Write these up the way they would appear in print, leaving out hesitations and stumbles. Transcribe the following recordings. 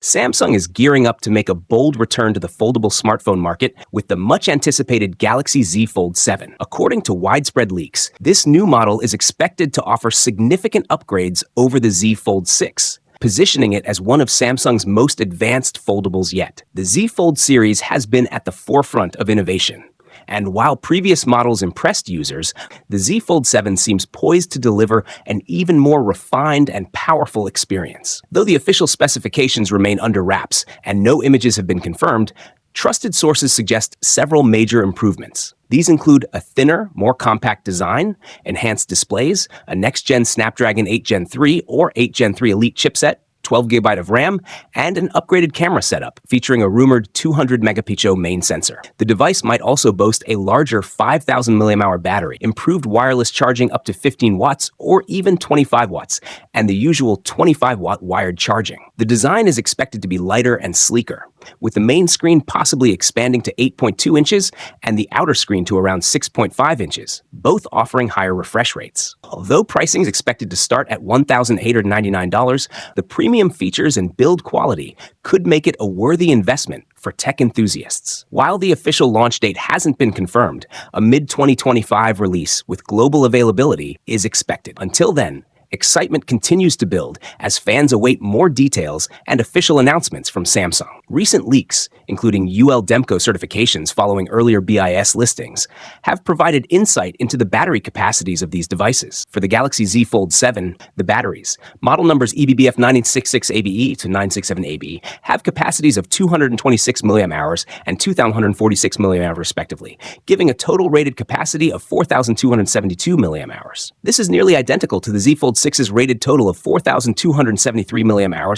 Samsung is gearing up to make a bold return to the foldable smartphone market with the much-anticipated Galaxy Z Fold 7. According to widespread leaks, this new model is expected to offer significant upgrades over the Z Fold 6, positioning it as one of Samsung's most advanced foldables yet. The Z Fold series has been at the forefront of innovation. And while previous models impressed users, the Z Fold 7 seems poised to deliver an even more refined and powerful experience. Though the official specifications remain under wraps and no images have been confirmed, trusted sources suggest several major improvements. These include a thinner, more compact design, enhanced displays, a next-gen Snapdragon 8 Gen 3 or 8 Gen 3 Elite chipset, 12GB of RAM, and an upgraded camera setup featuring a rumored 200-megapixel main sensor. The device might also boast a larger 5,000 mAh battery, improved wireless charging up to 15 watts or even 25 watts, and the usual 25-watt wired charging. The design is expected to be lighter and sleeker, with the main screen possibly expanding to 8.2 inches and the outer screen to around 6.5 inches, both offering higher refresh rates. Although pricing is expected to start at $1,899, the premium features and build quality could make it a worthy investment for tech enthusiasts. While the official launch date hasn't been confirmed, a mid-2025 release with global availability is expected. Until then, excitement continues to build as fans await more details and official announcements from Samsung. Recent leaks, including UL Demco certifications following earlier BIS listings, have provided insight into the battery capacities of these devices. For the Galaxy Z Fold 7, the batteries, model numbers EBBF 966ABE to 967ABE, have capacities of 226 mAh and 2,146 mAh respectively, giving a total rated capacity of 4,272 mAh. This is nearly identical to the Z Fold 6's rated total of 4,273 mAh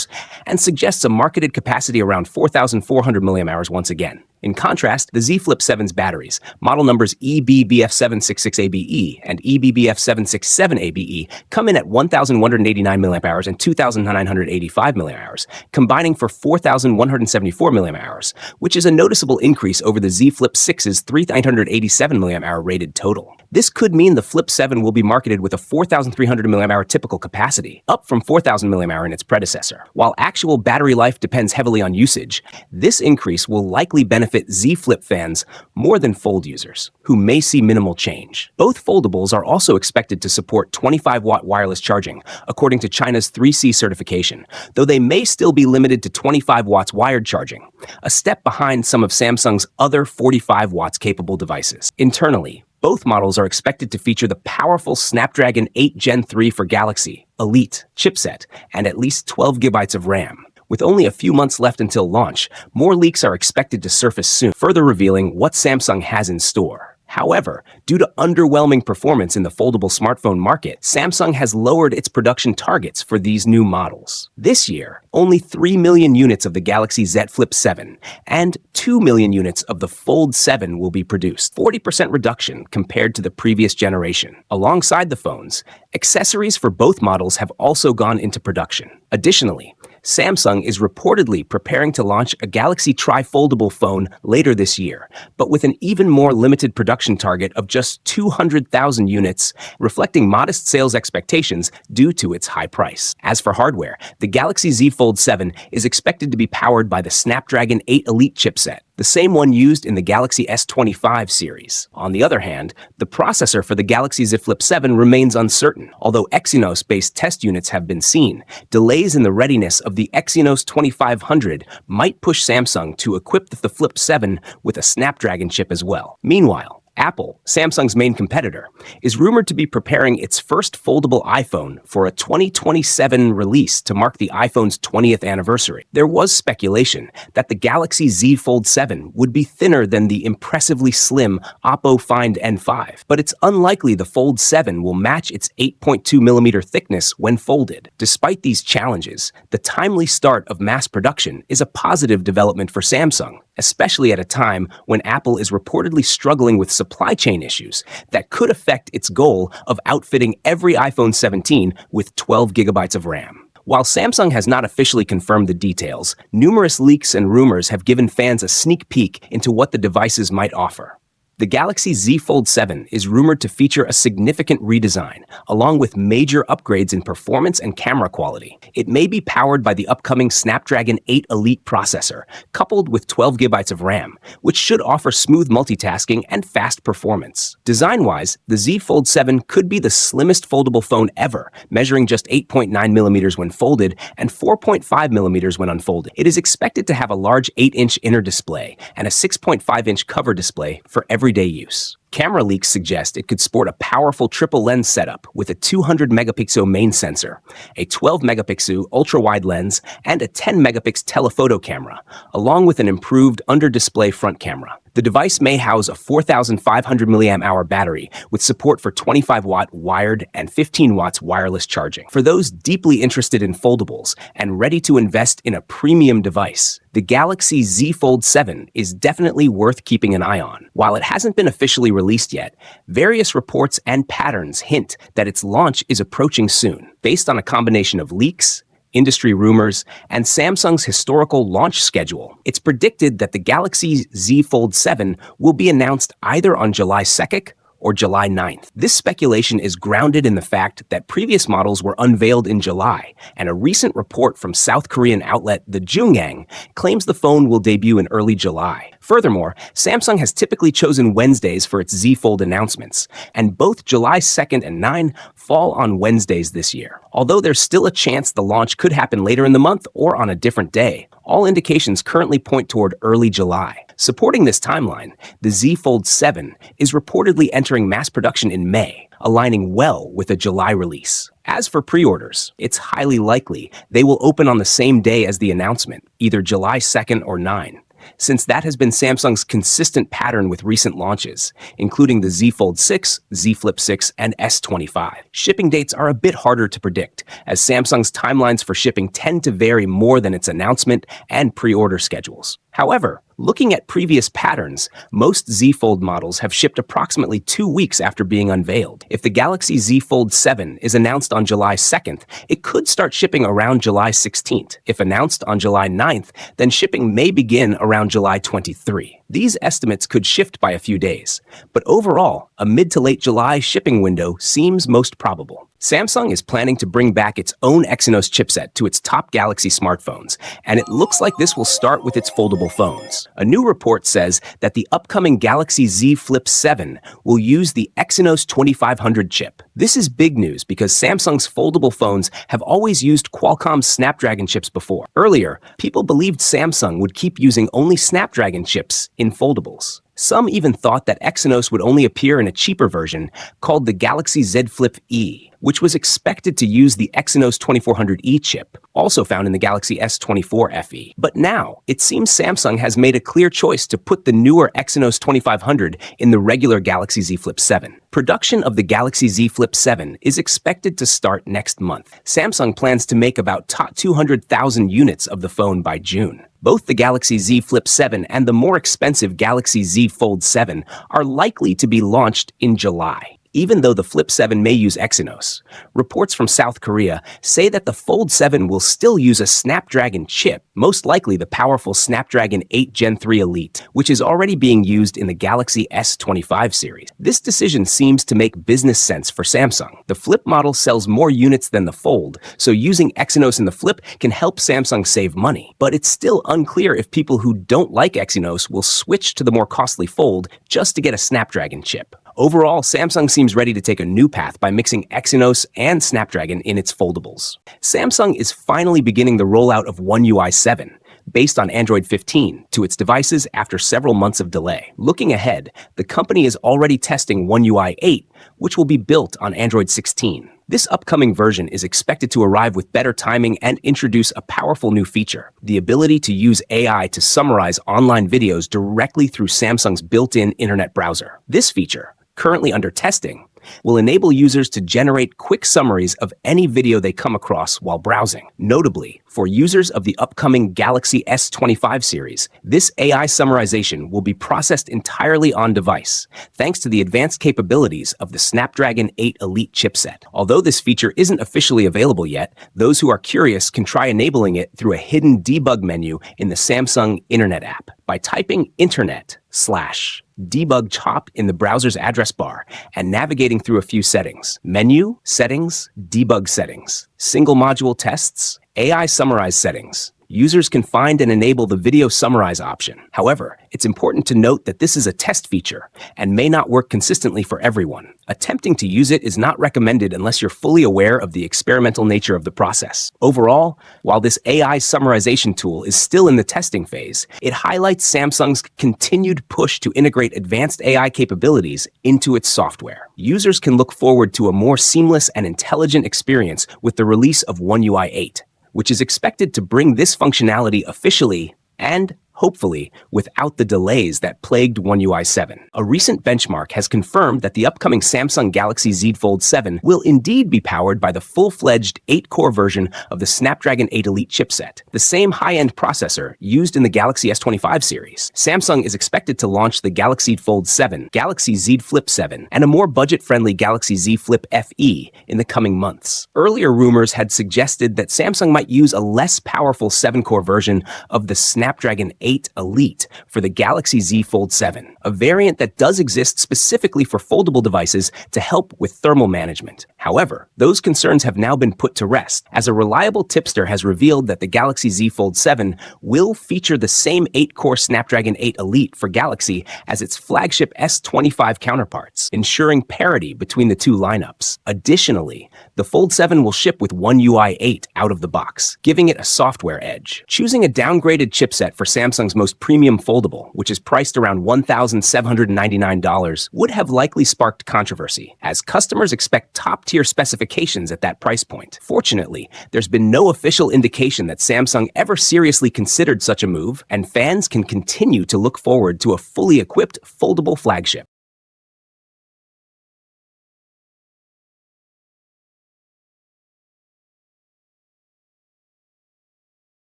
and suggests a marketed capacity around 4,400 mAh once again. In contrast, the Z Flip 7's batteries, model numbers EBBF766ABE and EBBF767ABE, come in at 1,189 mAh and 2,985 mAh, combining for 4,174 mAh, which is a noticeable increase over the Z Flip 6's 3,987 mAh rated total. This could mean the Flip 7 will be marketed with a 4,300 mAh typical capacity, up from 4,000 mAh in its predecessor. While actual battery life depends heavily on usage, this increase will likely benefit Z Flip fans more than Fold users, who may see minimal change. Both foldables are also expected to support 25-watt wireless charging, according to China's 3C certification, though they may still be limited to 25 watts wired charging, a step behind some of Samsung's other 45 watts capable devices. Internally, both models are expected to feature the powerful Snapdragon 8 Gen 3 for Galaxy Elite chipset and at least 12GB of RAM. With only a few months left until launch, more leaks are expected to surface soon, further revealing what Samsung has in store. However, due to underwhelming performance in the foldable smartphone market, Samsung has lowered its production targets for these new models. This year, only 3 million units of the Galaxy Z Flip 7 and 2 million units of the Fold 7 will be produced, 40% reduction compared to the previous generation. Alongside the phones, accessories for both models have also gone into production. Additionally, Samsung is reportedly preparing to launch a Galaxy tri-foldable phone later this year, but with an even more limited production target of just 200,000 units, reflecting modest sales expectations due to its high price. As for hardware, the Galaxy Z Fold 7 is expected to be powered by the Snapdragon 8 Elite chipset, the same one used in the Galaxy S25 series. On the other hand, the processor for the Galaxy Z Flip 7 remains uncertain. Although Exynos-based test units have been seen, delays in the readiness of the Exynos 2500 might push Samsung to equip the Flip 7 with a Snapdragon chip as well. Meanwhile, Apple, Samsung's main competitor, is rumored to be preparing its first foldable iPhone for a 2027 release to mark the iPhone's 20th anniversary. There was speculation that the Galaxy Z Fold 7 would be thinner than the impressively slim Oppo Find N5, but it's unlikely the Fold 7 will match its 8.2mm thickness when folded. Despite these challenges, the timely start of mass production is a positive development for Samsung, especially at a time when Apple is reportedly struggling with supply chain issues that could affect its goal of outfitting every iPhone 17 with 12GB of RAM. While Samsung has not officially confirmed the details, numerous leaks and rumors have given fans a sneak peek into what the devices might offer. The Galaxy Z Fold 7 is rumored to feature a significant redesign, along with major upgrades in performance and camera quality. It may be powered by the upcoming Snapdragon 8 Elite processor, coupled with 12 GB of RAM, which should offer smooth multitasking and fast performance. Design-wise, the Z Fold 7 could be the slimmest foldable phone ever, measuring just 8.9mm when folded and 4.5mm when unfolded. It is expected to have a large 8-inch inner display and a 6.5-inch cover display for everyday use. Camera leaks suggest it could sport a powerful triple lens setup with a 200-megapixel main sensor, a 12-megapixel ultra-wide lens, and a 10-megapixel telephoto camera, along with an improved under-display front camera. The device may house a 4,500 mAh battery with support for 25-watt wired and 15 watts wireless charging. For those deeply interested in foldables and ready to invest in a premium device, the Galaxy Z Fold 7 is definitely worth keeping an eye on. While it hasn't been officially released yet, various reports and patterns hint that its launch is approaching soon, based on a combination of leaks, industry rumors, and Samsung's historical launch schedule. It's predicted that the Galaxy Z Fold 7 will be announced either on July 2nd or July 9th. This speculation is grounded in the fact that previous models were unveiled in July, and a recent report from South Korean outlet The Jungang claims the phone will debut in early July. Furthermore, Samsung has typically chosen Wednesdays for its Z Fold announcements, and both July 2nd and 9 fall on Wednesdays this year. Although there's still a chance the launch could happen later in the month or on a different day, all indications currently point toward early July. Supporting this timeline, the Z Fold 7 is reportedly entering mass production in May, aligning well with a July release. As for pre-orders, it's highly likely they will open on the same day as the announcement, either July 2nd or 9. Since that has been Samsung's consistent pattern with recent launches, including the Z Fold 6, Z Flip 6, and S25. Shipping dates are a bit harder to predict, as Samsung's timelines for shipping tend to vary more than its announcement and pre-order schedules. However, looking at previous patterns, most Z Fold models have shipped approximately 2 weeks after being unveiled. If the Galaxy Z Fold 7 is announced on July 2nd, it could start shipping around July 16th. If announced on July 9th, then shipping may begin around July 23. These estimates could shift by a few days, but overall, a mid to late July shipping window seems most probable. Samsung is planning to bring back its own Exynos chipset to its top Galaxy smartphones, and it looks like this will start with its foldable phones. A new report says that the upcoming Galaxy Z Flip 7 will use the Exynos 2500 chip. This is big news because Samsung's foldable phones have always used Qualcomm's Snapdragon chips before. Earlier, people believed Samsung would keep using only Snapdragon chips in foldables. Some even thought that Exynos would only appear in a cheaper version called the Galaxy Z Flip E, which was expected to use the Exynos 2400E chip, also found in the Galaxy S24 FE. But now, it seems Samsung has made a clear choice to put the newer Exynos 2500 in the regular Galaxy Z Flip 7. Production of the Galaxy Z Flip 7 is expected to start next month. Samsung plans to make about 200,000 units of the phone by June. Both the Galaxy Z Flip 7 and the more expensive Galaxy Z Fold 7 are likely to be launched in July, even though the Flip 7 may use Exynos. Reports from South Korea say that the Fold 7 will still use a Snapdragon chip, most likely the powerful Snapdragon 8 Gen 3 Elite, which is already being used in the Galaxy S25 series. This decision seems to make business sense for Samsung. The Flip model sells more units than the Fold, so using Exynos in the Flip can help Samsung save money. But it's still unclear if people who don't like Exynos will switch to the more costly Fold just to get a Snapdragon chip. Overall, Samsung seems ready to take a new path by mixing Exynos and Snapdragon in its foldables. Samsung is finally beginning the rollout of One UI 7, based on Android 15, to its devices after several months of delay. Looking ahead, the company is already testing One UI 8, which will be built on Android 16. This upcoming version is expected to arrive with better timing and introduce a powerful new feature: the ability to use AI to summarize online videos directly through Samsung's built-in internet browser. This feature, currently under testing, will enable users to generate quick summaries of any video they come across while browsing. Notably, For users of the upcoming Galaxy S25 series, this AI summarization will be processed entirely on device, thanks to the advanced capabilities of the Snapdragon 8 Elite chipset. Although this feature isn't officially available yet, those who are curious can try enabling it through a hidden debug menu in the Samsung Internet app. By typing internet/debug chop in the browser's address bar and navigating through a few settings: menu, settings, debug settings, single module tests, AI summarize settings, users can find and enable the video summarize option. However, it's important to note that this is a test feature and may not work consistently for everyone. Attempting to use it is not recommended unless you're fully aware of the experimental nature of the process. Overall, while this AI summarization tool is still in the testing phase, it highlights Samsung's continued push to integrate advanced AI capabilities into its software. Users can look forward to a more seamless and intelligent experience with the release of One UI 8, which is expected to bring this functionality officially and, hopefully, without the delays that plagued One UI 7. A recent benchmark has confirmed that the upcoming Samsung Galaxy Z Fold 7 will indeed be powered by the full-fledged 8-core version of the Snapdragon 8 Elite chipset, the same high-end processor used in the Galaxy S25 series. Samsung is expected to launch the Galaxy Fold 7, Galaxy Z Flip 7, and a more budget-friendly Galaxy Z Flip FE in the coming months. Earlier rumors had suggested that Samsung might use a less powerful 7-core version of the Snapdragon 8 Elite for the Galaxy Z Fold 7, a variant that does exist specifically for foldable devices to help with thermal management. However, those concerns have now been put to rest, as a reliable tipster has revealed that the Galaxy Z Fold 7 will feature the same 8-core Snapdragon 8 Elite for Galaxy as its flagship S25 counterparts, ensuring parity between the two lineups. Additionally, the Fold 7 will ship with One UI 8 out of the box, giving it a software edge. Choosing a downgraded chipset for Samsung's most premium foldable, which is priced around $1,799, would have likely sparked controversy, as customers expect top-tier specifications at that price point. Fortunately, there's been no official indication that Samsung ever seriously considered such a move, and fans can continue to look forward to a fully equipped foldable flagship.